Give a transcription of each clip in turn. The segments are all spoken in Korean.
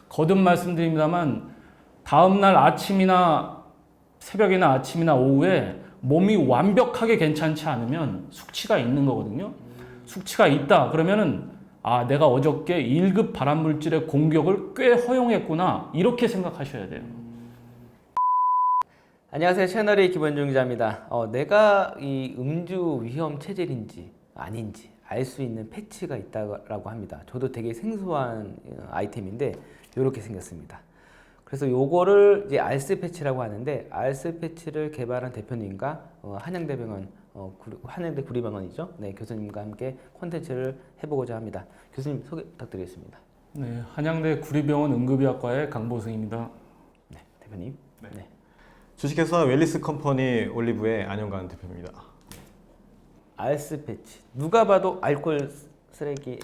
거듭 말씀드립니다만 다음날 아침이나 새벽이나 아침이나 오후에 몸이 완벽하게 괜찮지 않으면 숙취가 있는 거거든요. 숙취가 있다 그러면은 아 내가 어저께 1급 발암물질의 공격을 꽤 허용했구나 이렇게 생각하셔야 돼요. 안녕하세요. 채널의 김원중 기자입니다. 내가 이 음주 위험 체질인지 아닌지 알 수 있는 패치가 있다고 합니다. 저도 되게 생소한 아이템인데 이렇게 생겼습니다. 그래서 요거를 이제 알스 패치라고 하는데 알스 패치를 개발한 대표님과 한양대병원 한양대 구리병원이죠. 네, 교수님과 함께 콘텐츠를 해보고자 합니다. 교수님 소개 부탁드리겠습니다. 네, 한양대 구리병원 응급의학과의 강보승입니다. 네, 대표님. 네. 주식회사 웰리스 컴퍼니 올리브의 안영관 대표입니다. 알스 패치. 누가 봐도 알코올 쓰레기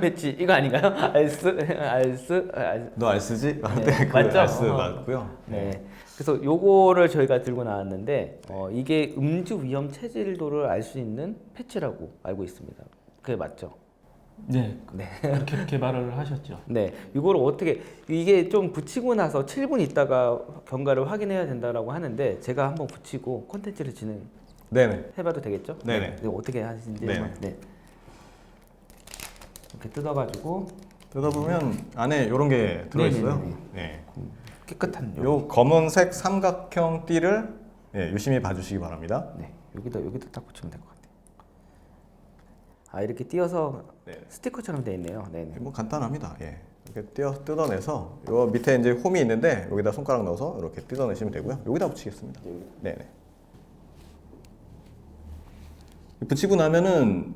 패치 이거 아닌가요? 알스. 너 알쓰지? 네, 그 맞죠? 알쓰 맞고요. 네. 그래서 요거를 저희가 들고 나왔는데 이게 음주 위험 체질도를 알 수 있는 패치라고 알고 있습니다. 그게 맞죠? 네, 네. 그렇게 개발을 하셨죠. 네. 이거를 어떻게 이게 좀 붙이고 나서 7분 있다가 경과를 확인해야 된다라고 하는데 제가 한번 붙이고 콘텐츠를 네네. 해봐도 되겠죠? 네네. 네. 어떻게 하시는지 네네. 한번, 네. 이렇게 뜯어가지고 뜯어보면 안에 이런 게 들어있어요. 네네네. 네. 깨끗한 요 검은색 삼각형 띠를 유심히 봐주시기 바랍니다. 네. 여기다 딱 붙이면 될 것 같아요. 아 이렇게 띄어서 네. 스티커처럼 돼 있네요. 네네. 뭐 간단합니다. 예. 이렇게 뜯어내서 요 밑에 이제 홈이 있는데 여기다 손가락 넣어서 이렇게 뜯어내시면 되고요. 여기다 붙이겠습니다. 네네. 붙이고 나면은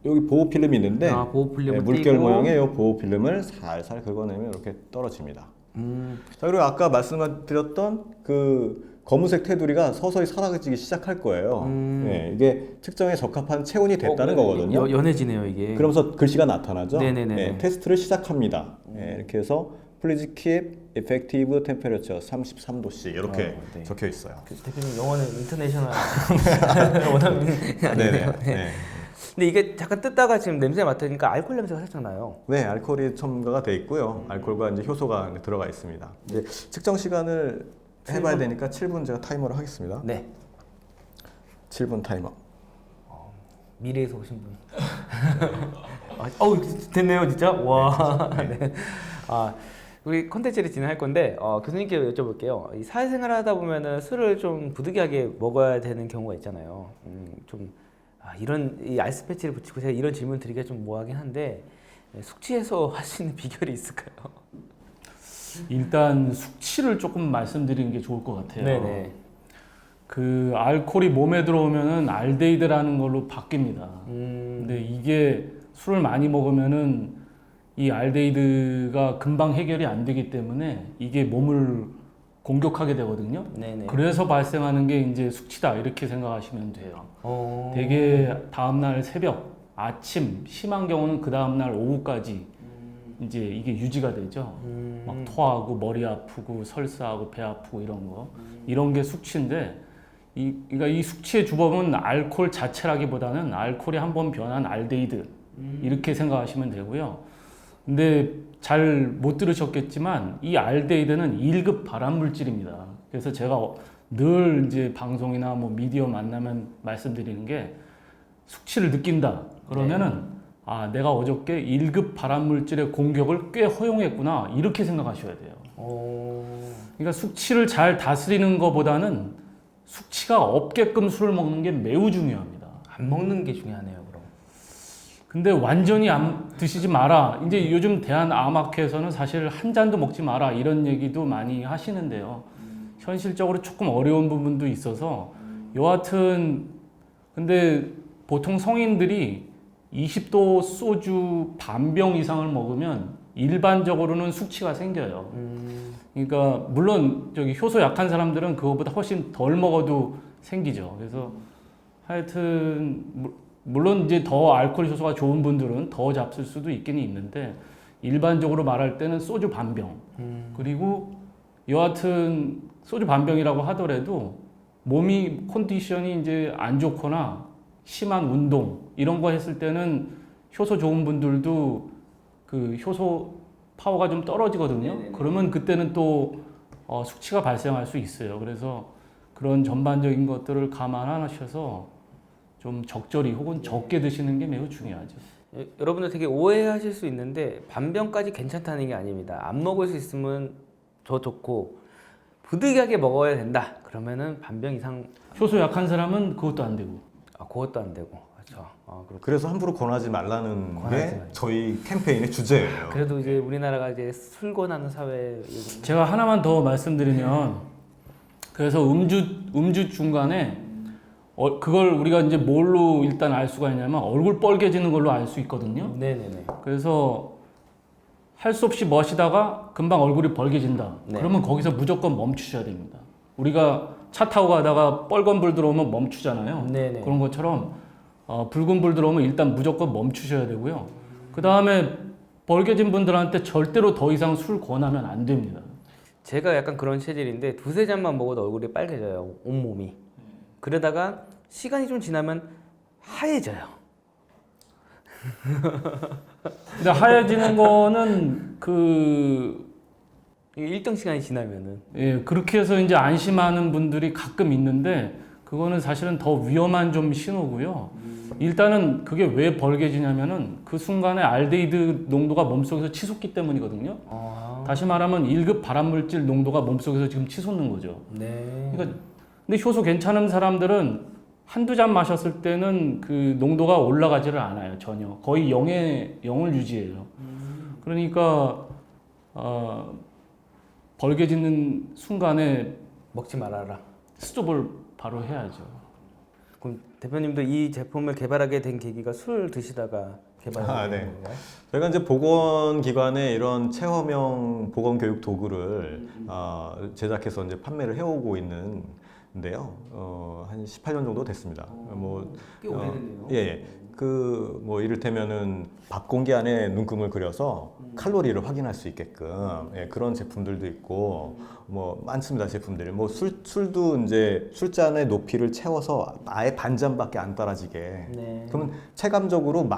여기 보호 필름이 있는데 보호 필름을 물결 띄고. 모양의 이 보호 필름을 살살 긁어내면 이렇게 떨어집니다. 자 그리고 아까 말씀드렸던 그 검은색 테두리가 서서히 사라지기 시작할 거예요. 예, 이게 측정에 적합한 체온이 됐다는 거거든요. 연해지네요 이게. 그러면서 글씨가 나타나죠. 네네네. 예, 테스트를 시작합니다. 예, 이렇게 해서 Please keep effective temperature 33도씨 이렇게 네. 적혀 있어요. 대표님 영어는 인터내셔널 원어민 아니에요? 네. 근데 이게 잠깐 뜯다가 지금 냄새 맡으니까 알코올 냄새가 살짝 나요. 네, 알코올이 첨가가 돼 있고요. 알코올과 이제 효소가 들어가 있습니다. 이제 측정 시간을 해봐야 되니까 7분 제가 타이머를 하겠습니다. 네. 7분 타이머. 미래에서 오신 분. 됐네요 진짜. 와. 네. 우리 콘텐츠를 진행할 건데 교수님께 여쭤볼게요. 이 사회생활을 하다 보면은 술을 좀 부득이하게 먹어야 되는 경우가 있잖아요. 이런 이 알스 패치를 붙이고 제가 이런 질문 드리기가 좀 뭐하긴 한데 숙취 해소할 수 있는 비결이 있을까요? 일단 숙취를 조금 말씀드리는 게 좋을 것 같아요. 네네. 그 알코올이 몸에 들어오면은 알데히드라는 걸로 바뀝니다. 근데 이게 술을 많이 먹으면은 이 알데히드가 금방 해결이 안 되기 때문에 이게 몸을 공격하게 되거든요. 네네. 그래서 발생하는 게 이제 숙취다 이렇게 생각하시면 돼요. 어. 되게 다음날 새벽, 아침, 심한 경우는 그 다음날 오후까지 이제 이게 유지가 되죠. 막 토하고 머리 아프고 설사하고 배 아프고 이런 거. 이런 게 숙취인데 그러니까 이 숙취의 주범은 알코올 자체라기보다는 알코올이 한번 변한 알데히드 이렇게 생각하시면 되고요. 근데 잘 못 들으셨겠지만 이 알데히드는 1급 발암물질입니다. 그래서 제가 늘 이제 방송이나 뭐 미디어 만나면 말씀드리는 게 숙취를 느낀다. 그러면은 내가 어저께 1급 발암물질의 공격을 꽤 허용했구나. 이렇게 생각하셔야 돼요. 그러니까 숙취를 잘 다스리는 것보다는 숙취가 없게끔 술을 먹는 게 매우 중요합니다. 안 먹는 게 중요하네요, 그럼. 근데 완전히 안 드시지 마라. 이제 요즘 대한암학회에서는 사실 한 잔도 먹지 마라 이런 얘기도 많이 하시는데요. 현실적으로 조금 어려운 부분도 있어서 여하튼 근데 보통 성인들이 20도 소주 반병 이상을 먹으면 일반적으로는 숙취가 생겨요. 그러니까 물론 저기 효소 약한 사람들은 그거보다 훨씬 덜 먹어도 생기죠. 그래서 하여튼 물론 이제 더 알코올 효소가 좋은 분들은 더 잡술 수도 있긴 있는데 일반적으로 말할 때는 소주 반병 그리고 여하튼 소주 반병이라고 하더라도 몸이 컨디션이 이제 안 좋거나 심한 운동 이런 거 했을 때는 효소 좋은 분들도 그 효소 파워가 좀 떨어지거든요. 네네네. 그러면 그때는 또 숙취가 발생할 수 있어요. 그래서 그런 전반적인 것들을 감안하셔서 좀 적절히 혹은 적게 드시는 게 매우 중요하죠. 여러분들 되게 오해하실 수 있는데 반병까지 괜찮다는 게 아닙니다. 안 먹을 수 있으면 더 좋고 부득이하게 먹어야 된다. 그러면은 반병 이상 효소 약한 사람은 그것도 안 되고. 그것도 안 되고 그렇죠. 그렇죠. 그래서 함부로 권하지 말라는 권하지 게 말자. 저희 캠페인의 주제예요. 그래도 이제 우리나라가 이제 술 권하는 사회. 제가 하나만 더 말씀드리면 그래서 음주 중간에 그걸 우리가 이제 뭘로 일단 알 수가 있냐면 얼굴 빨개지는 걸로 알 수 있거든요. 네네네. 그래서 할 수 없이 마시다가 금방 얼굴이 벌개진다. 네. 그러면 거기서 무조건 멈추셔야 됩니다. 우리가 차 타고 가다가 빨간 불 들어오면 멈추잖아요. 네네. 그런 것처럼 붉은 불 들어오면 일단 무조건 멈추셔야 되고요. 그 다음에 벌개진 분들한테 절대로 더 이상 술 권하면 안 됩니다. 제가 약간 그런 체질인데 두세 잔만 먹어도 얼굴이 빨개져요. 온몸이. 그러다가 시간이 좀 지나면 하얘져요. 근데 하얘지는 거는 이게 일정 시간이 지나면은. 예, 그렇게 해서 이제 안심하는 분들이 가끔 있는데 그거는 사실은 더 위험한 좀 신호고요. 일단은 그게 왜 벌개지냐면은 그 순간에 알데히드 농도가 몸속에서 치솟기 때문이거든요. 다시 말하면 1급 발암물질 농도가 몸속에서 지금 치솟는 거죠. 네. 그러니까 근데 효소 괜찮은 사람들은 한두 잔 마셨을 때는 그 농도가 올라가지를 않아요. 전혀. 거의 0을 유지해요. 그러니까 벌개지는 순간에 먹지 말아라. 스톱을 바로 해야죠. 그럼 대표님도 이 제품을 개발하게 된 계기가 술 드시다가 개발하게 된 네. 건가요? 저희가 이제 보건기관에 이런 체험형 보건교육 도구를 제작해서 이제 판매를 해오고 있는데요. 한 18년 정도 됐습니다. 꽤 오래됐네요. 예. 뭐 이를테면은 밥 공기 안에 눈금을 그려서 칼로리를 확인할 수 있게끔 그런 제품들도 있고 뭐 많습니다. 제품들이 뭐 술도 이제 술잔의 높이를 채워서 아예 반잔밖에 안 따라지게. 네. 그러면 체감적으로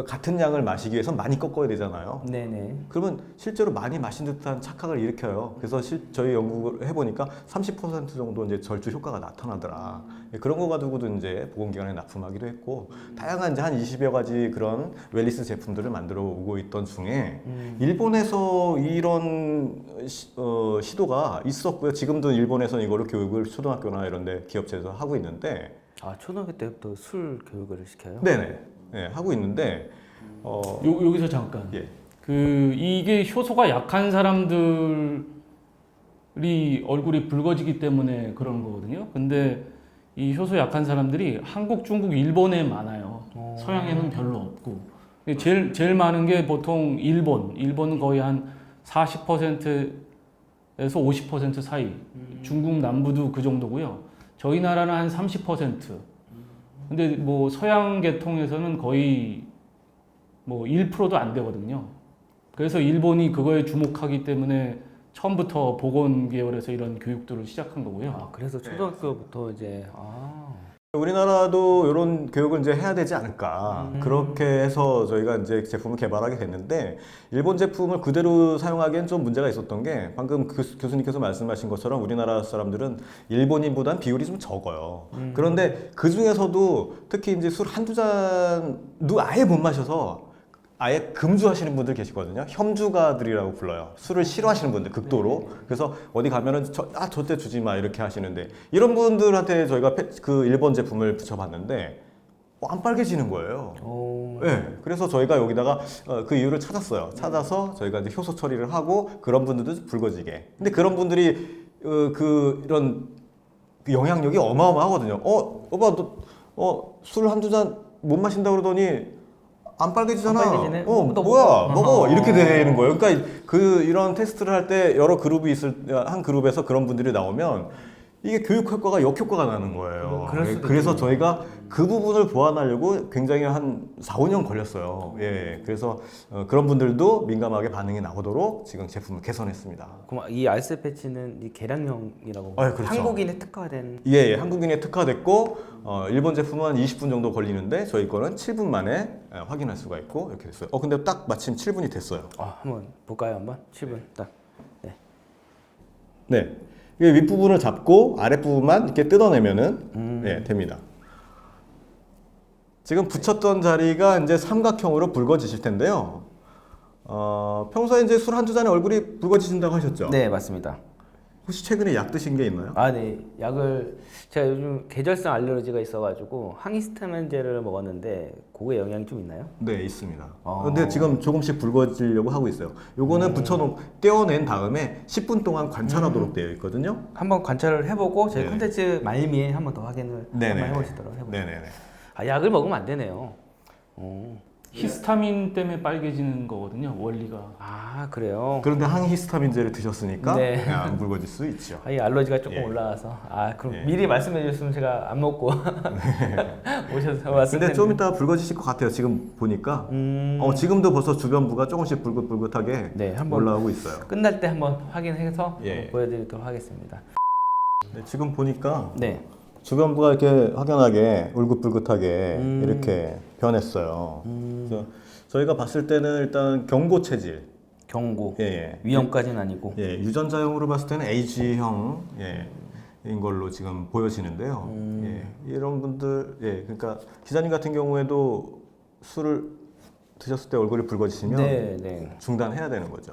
같은 양을 마시기 위해서 많이 꺾어야 되잖아요. 네네. 그러면 실제로 많이 마신 듯한 착각을 일으켜요. 그래서 저희 연구를 해보니까 30% 정도 이제 절주 효과가 나타나더라. 그런 거 가지고도 이제 보건기관에 납품하기도 했고, 다양한 이제 한 20여 가지 그런 웰니스 제품들을 만들어 오고 있던 중에 일본에서 이런 시도가 있었고요. 지금도 일본에서는 이거를 교육을 초등학교나 이런 데 기업체에서 하고 있는데, 초등학교 때부터 술 교육을 시켜요? 네네. 네, 하고 있는데, 여기서 잠깐. 예. 이게 효소가 약한 사람들이 얼굴이 붉어지기 때문에 그런 거거든요. 근데 이 효소 약한 사람들이 한국, 중국, 일본에 많아요. 서양에는 별로 없고. 제일 많은 게 보통 일본은 거의 한 40%에서 50% 사이. 중국 남부도 그 정도고요. 저희 나라는 한 30%. 근데 뭐 서양 계통에서는 거의 뭐 1%도 안 되거든요. 그래서 일본이 그거에 주목하기 때문에 처음부터 보건 계열에서 이런 교육들을 시작한 거고요. 그래서 초등학교부터 이제 우리나라도 이런 교육을 이제 해야 되지 않을까. 그렇게 해서 저희가 이제 제품을 개발하게 됐는데, 일본 제품을 그대로 사용하기엔 좀 문제가 있었던 게, 방금 교수님께서 말씀하신 것처럼 우리나라 사람들은 일본인보단 비율이 좀 적어요. 그런데 그 중에서도 특히 이제 술 한두 잔도 아예 못 마셔서 아예 금주하시는 분들 계시거든요. 혐주가들이라고 불러요. 술을 싫어하시는 분들, 극도로. 그래서 어디 가면은 절대 주지 마 이렇게 하시는데, 이런 분들한테 저희가 그 일본 제품을 붙여봤는데 안 빨개지는 거예요. 네, 그래서 저희가 여기다가 그 이유를 찾았어요. 찾아서 저희가 이제 효소 처리를 하고 그런 분들도 붉어지게. 근데 그런 분들이 이런 영향력이 어마어마하거든요. 오빠 너 술 한두 잔 못 마신다 그러더니 안 빨개지잖아. 안 빨개지네? 너 너 뭐야? 먹어. 먹어. 이렇게 되는 거예요. 그러니까 이런 테스트를 할 때 여러 그룹이 한 그룹에서 그런 분들이 나오면 이게 교육 효과가 역효과가 나는 거예요. 그럴 수도 그래서 있겠네요. 저희가 그 부분을 보완하려고 굉장히 한 4, 5년 걸렸어요. 예. 그래서 그런 분들도 민감하게 반응이 나오도록 지금 제품을 개선했습니다. 그럼 이 알스 패치는 이 개량형이라고 그렇죠. 한국인에 특화된 예, 한국인에 특화됐고 일본 제품은 20분 정도 걸리는데 저희 거는 7분 만에 확인할 수가 있고 이렇게 됐어요. 근데 딱 마침 7분이 됐어요. 한번 볼까요? 한번 7분 딱. 네. 네. 이 윗부분을 잡고 아랫부분만 이렇게 뜯어내면은 네, 됩니다. 지금 붙였던 자리가 이제 삼각형으로 붉어지실 텐데요. 평소에 이제 술 한두 잔에 얼굴이 붉어지신다고 하셨죠? 네, 맞습니다. 혹시 최근에 약 드신 게 있나요? 네. 약을 제가 요즘 계절성 알레르기가 있어가지고 항히스타민제를 먹었는데 그게 영향이 좀 있나요? 네, 있습니다. 근데 지금 조금씩 붉어지려고 하고 있어요. 요거는 떼어낸 다음에 10분 동안 관찰하도록 되어 있거든요. 한번 관찰을 해보고 저희 네네. 콘텐츠 말미에 한번 더 확인을 네네. 한번 해보시도록 해보죠. 네네네. 약을 먹으면 안 되네요. 히스타민 때문에 빨개지는 거거든요. 원리가. 그래요. 그런데 항히스타민제를 드셨으니까 네. 안 붉어질 수 있죠. 이 알러지가 조금 예. 올라와서 그럼 예. 미리 말씀해 주셨으면 제가 안 먹고 오셔서 왔을 근데 텐데. 좀 이따 붉어지실 것 같아요. 지금 보니까 지금도 벌써 주변부가 조금씩 붉긋붉긋하게 네, 한번 올라오고 있어요. 끝날 때 한번 확인해서 예. 보여드리도록 하겠습니다. 네, 지금 보니까 네. 주변부가 이렇게 확연하게 울긋불긋하게 이렇게 변했어요. 그래서 저희가 봤을 때는 일단 경고 체질, 경고. 예, 위험까지는 아니고. 예, 유전자형으로 봤을 때는 A형 인 걸로 지금 보여지는데요. 예, 이런 분들, 그러니까 기자님 같은 경우에도 술을 드셨을 때 얼굴이 붉어지시면 네. 중단해야 되는 거죠.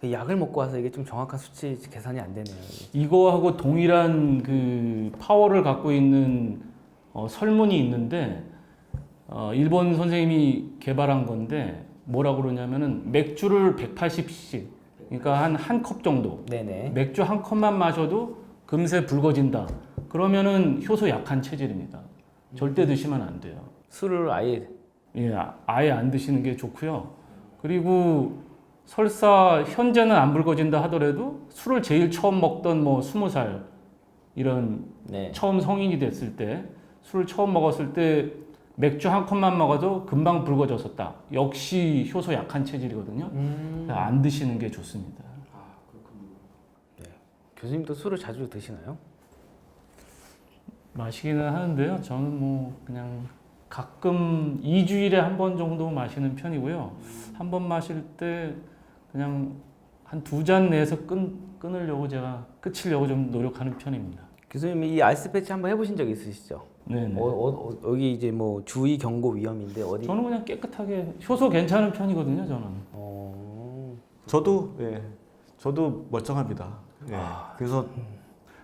약을 먹고 와서 이게 좀 정확한 수치 계산이 안 되네요. 이거하고 동일한 그 파워를 갖고 있는 설문이 있는데 일본 선생님이 개발한 건데 뭐라고 그러냐면은 맥주를 180cc 그러니까 한 컵 정도 네네. 맥주 한 컵만 마셔도 금세 붉어진다. 그러면은 효소 약한 체질입니다. 절대 드시면 안 돼요. 술을 아예 아예 안 드시는 게 좋고요. 그리고 설사 현재는 안 붉어진다 하더라도 술을 제일 처음 먹던 20살 이런 처음 성인이 됐을 때 술을 처음 먹었을 때 맥주 한 컵만 먹어도 금방 붉어졌었다. 역시 효소 약한 체질이거든요. 안 드시는 게 좋습니다. 교수님도 술을 자주 드시나요? 마시기는 하는데요. 저는 그냥 가끔 2주일에 한 번 정도 마시는 편이고요. 한 번 마실 때 그냥 한 2잔 내에서 끊으려고 제가 끝이려고 좀 노력하는 편입니다. 교수님 이 알스 패치 한번 해보신 적 있으시죠? 네. 여기 이제 주의 경고 위험인데 어디? 저는 그냥 깨끗하게 효소 괜찮은 편이거든요. 저는. 저도 멀쩡합니다. 그래서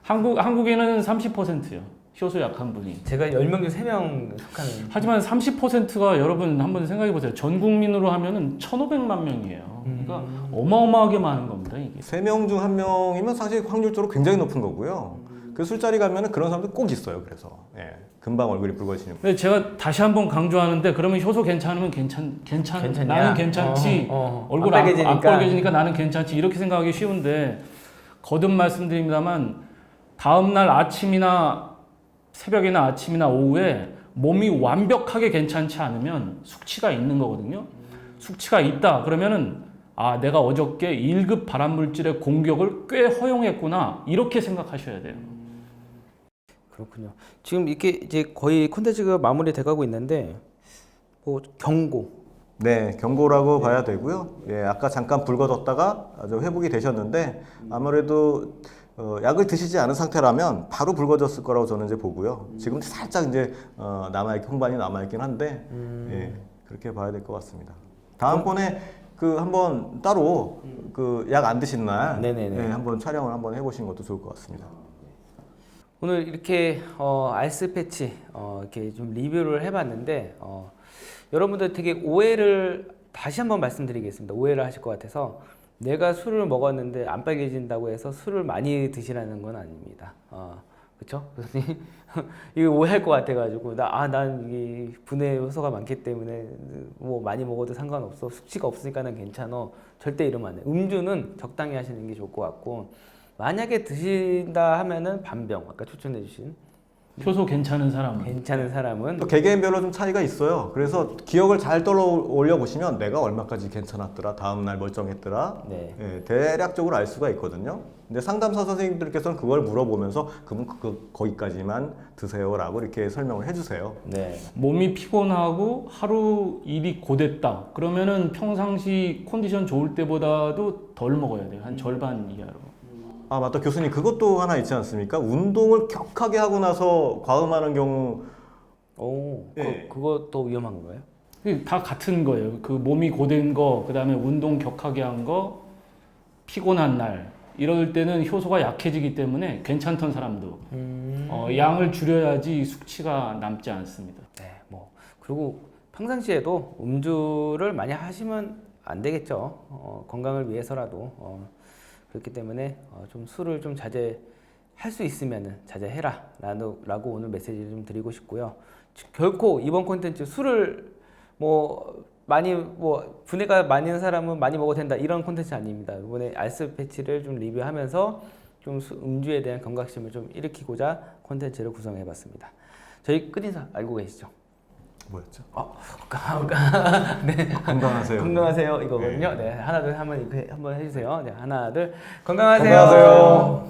한국에는 30%요. 효소 약한 분이. 제가 10명 중 3명 속하는. 하지만 30%가 여러분 한번 생각해 보세요. 전 국민으로 하면은 1,500만 명이에요. 그러니까 어마어마하게 많은 겁니다, 이게. 3명 중 1명이면 사실 확률적으로 굉장히 높은 거고요. 그 술자리 가면은 그런 사람들 꼭 있어요. 그래서 금방 얼굴이 붉어지는. 근데 제가 다시 한번 강조하는데 그러면 효소 괜찮으면 괜찮냐? 나는 괜찮지. 얼굴 안 빨개지니까 나는 괜찮지. 이렇게 생각하기 쉬운데 거듭 말씀드립니다만 다음 날 아침이나 새벽이나 아침이나 오후에 몸이 완벽하게 괜찮지 않으면 숙취가 있는 거거든요. 숙취가 있다 그러면은 내가 어저께 1급 발암물질의 공격을 꽤 허용했구나 이렇게 생각하셔야 돼요. 그렇군요. 지금 이렇게 이제 거의 콘텐츠가 마무리돼가고 있는데 경고. 네, 경고라고 봐야 되고요. 아까 잠깐 붉어졌다가 아주 회복이 되셨는데 아무래도 약을 드시지 않은 상태라면 바로 붉어졌을 거라고 저는 이제 보고요. 지금 살짝 이제 홍반이 남아있긴 한데 그렇게 봐야 될 것 같습니다. 다음번에 한번 따로 약 안 드신 날 한번 촬영을 한번 해보시는 것도 좋을 것 같습니다. 오늘 이렇게 알스 패치 이렇게 좀 리뷰를 해봤는데 여러분들 되게 오해를 다시 한번 말씀드리겠습니다. 오해를 하실 것 같아서 내가 술을 먹었는데 안 빨개진다고 해서 술을 많이 드시라는 건 아닙니다. 그렇죠? 교수님 이거 오해할 것 같아가지고 난 이 분해 효소가 많기 때문에 많이 먹어도 상관없어 숙취가 없으니까는 괜찮아 절대 이러면 안 돼. 음주는 적당히 하시는 게 좋을 것 같고 만약에 드신다 하면은 반병 아까 추천해 주신 효소 괜찮은 사람은 괜찮은 사람은 또 개개인별로 좀 차이가 있어요. 그래서 기억을 잘 떠올려 보시면 내가 얼마까지 괜찮았더라, 다음 날 멀쩡했더라, 네. 예, 대략적으로 알 수가 있거든요. 근데 상담사 선생님들께서는 그걸 물어보면서 그분 거기까지만 드세요라고 이렇게 설명을 해주세요. 네. 몸이 피곤하고 하루 일이 고됐다. 그러면은 평상시 컨디션 좋을 때보다도 덜 먹어야 돼요. 한 절반 이하로. 아 맞다 교수님 그것도 하나 있지 않습니까? 운동을 격하게 하고 나서 과음하는 경우 오, 네. 그것도 위험한 건가요? 그게 다 같은 거예요. 그 몸이 고된 거, 그다음에 운동 격하게 한 거, 피곤한 날 이럴 때는 효소가 약해지기 때문에 괜찮던 사람도 양을 줄여야지 숙취가 남지 않습니다. 네, 뭐 그리고 평상시에도 음주를 많이 하시면 안 되겠죠. 건강을 위해서라도 그렇기 때문에 좀 술을 좀 자제할 수 있으면은 자제해라라고 오늘 메시지를 좀 드리고 싶고요. 결코 이번 콘텐츠 술을 뭐 많이 뭐 분해가 많이 있는 사람은 많이 먹어도 된다 이런 콘텐츠 아닙니다. 이번에 알스 패치를 좀 리뷰하면서 좀 음주에 대한 경각심을 좀 일으키고자 콘텐츠를 구성해봤습니다. 저희 끝인사 알고 계시죠? 뭐였죠? 네. 건강하세요. 건강하세요 이거거든요. 네, 하나 둘 한번 이렇게 한번 해주세요. 네, 하나 둘 건강하세요. 건강하세요.